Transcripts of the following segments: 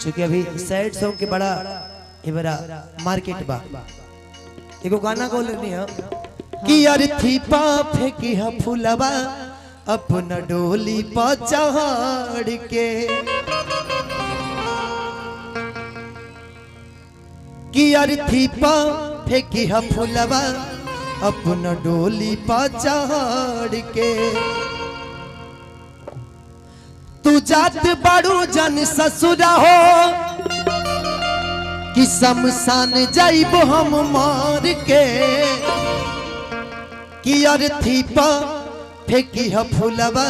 क्योंकि अभी sad song के बड़ा ये बड़ा मार्केट बा। एगो गाना को लेनी है कि यार थी पाफे की हा फुलवा अपना डोली पा चढ़ के, कि यार थी पाफे की हा फुलवा अपना डोली पा चढ़ के। तू जात बाड़ू जन ससुरा हो कि शमशान जाइब हम मार के, कि यार थी पा फेंकी है फुलवा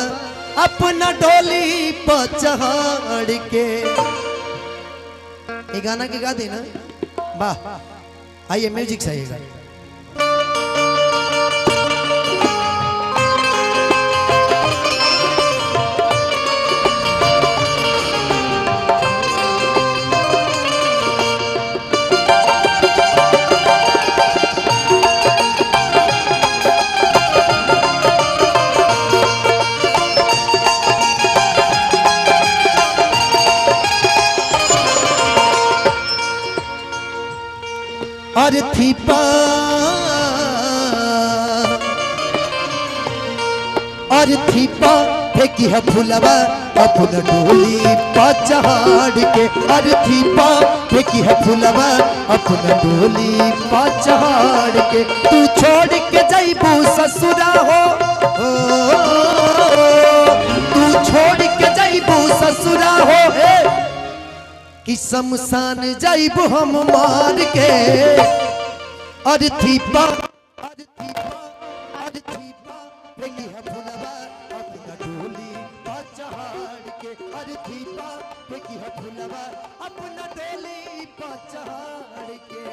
अपना डोली पर चढ़ के। ये गाना के गा देना वाह। आइए म्यूजिक से आइएगा। और थी पा फेंकी है फुलवा अपना डोली पा चढ़ के। और थी पा फेंकी है फुलवा अपना डोली पा चढ़ के। तू छोड़ के जाइबू ससुरा हो, तू छोड़ के जाइबू ससुरा हो कि शमशान जाइब हम मार के। और थी पा फेंकी है फुलवा अपना डोली पा चढ़ के। और थी पा फेंकी है फुलवा अपना डोली पा चढ़ के।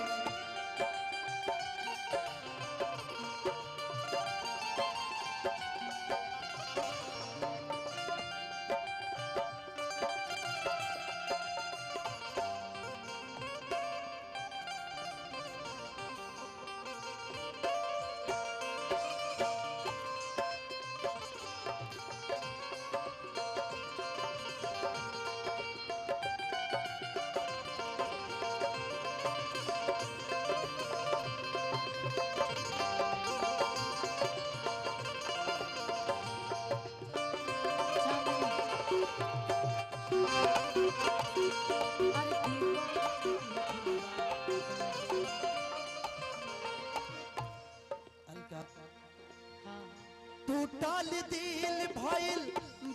टूटल दिल भइल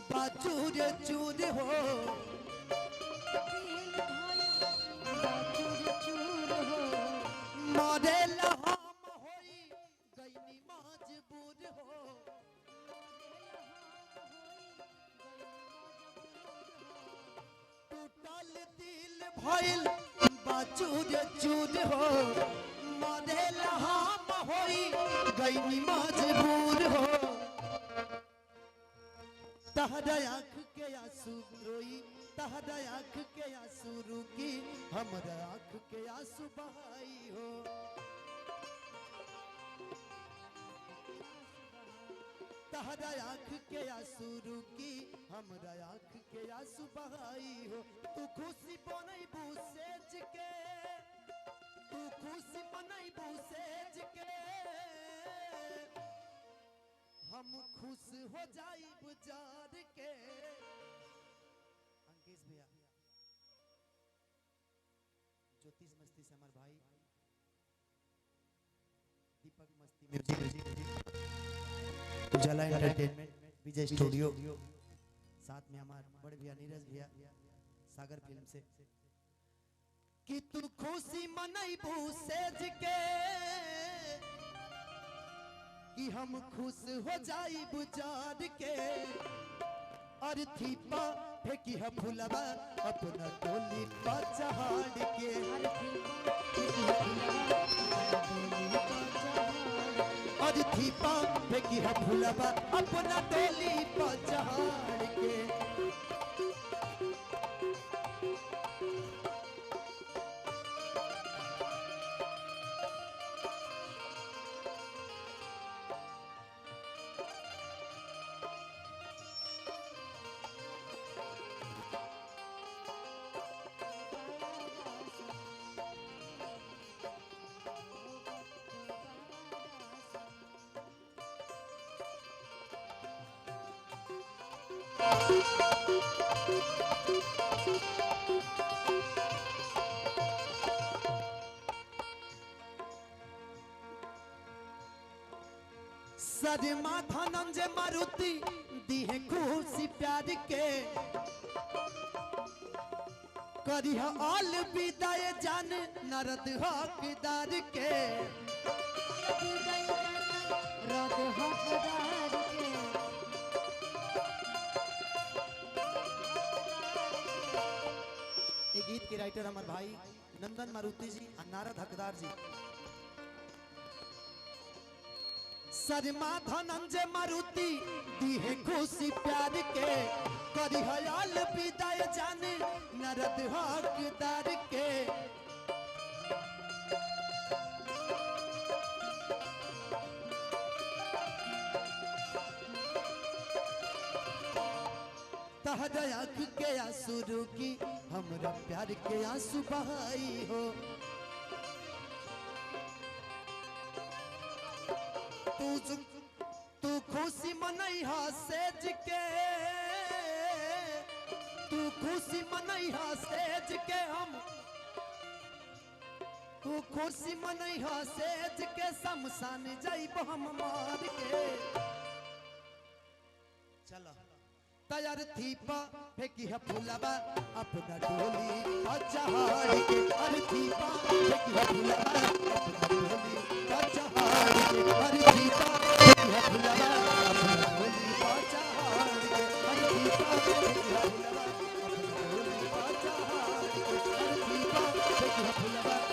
बाचूर चूर हो, मरेला हम होई गइनी मजबूर हो। टूटल दिल भइल बाचूर चूर हो, मरेला हम होई गइनी मजबूर हो। तहरा आँख के आंसू रोई, तहरा आँख के आंसू रुकी, हमरा आँख के आंसू बहाई हो। तहरा आँख के आंसू रुकी, हमरा आँख के आंसू बहाई हो। तू खुशी बनैबू सेज के, तू खुशी बनैबू सेज के, हम खुश हो जाइब जार के। अंकेश भैया, ज्योतिष मस्ती से हमारे भाई, दीपक मस्ती म्यूजिक, उजाला एंटरटेनमेंट, विजय स्टूडियो, साथ में हमारे बड़े भैया नीरज भैया सागर फिल्म से। कि तू खुशी मनैबू सेज के, कि हम खुश हो जाइब जार के। और थी पा फेंकी है फुलवा अपना डोली पा चढ़ के। और थी पा फेंकी है फुलवा अपना डोली पा चढ़ के। सदमा धनंजय मारुति दिहे खुशी प्यार के करिह आल विदाय जान नरद हकदार के एक गीत के राइटर हमारे भाई नंदन मारुति जी और नारद हकदार जी। सदमा धनंजय मारुति दिहे खुशी प्यार के करी हयाल विदाय जाने नरद हकदार के तहरा आँख के आंसू रुकी हमरा प्यार के आंसू बहाई हो तू खुशी मनई हा सेज के तू खुशी मनई हा सेज के हम तू खुशी मनई हा सेज के शमशान जाइब हम मार के चलो तैयार थी पा फेंकी है फुलावा अपना डोली चढ़ के अरे थी पा फेंकी है फुलावा अपना डोली चढ़ के अरे थी पा फेंकी है फुलावा अपना डोली चढ़ के अरे थी पा फेंकी है फुलावा अपना डोली चढ़ के अरे थी पा फेंकी है फुलावा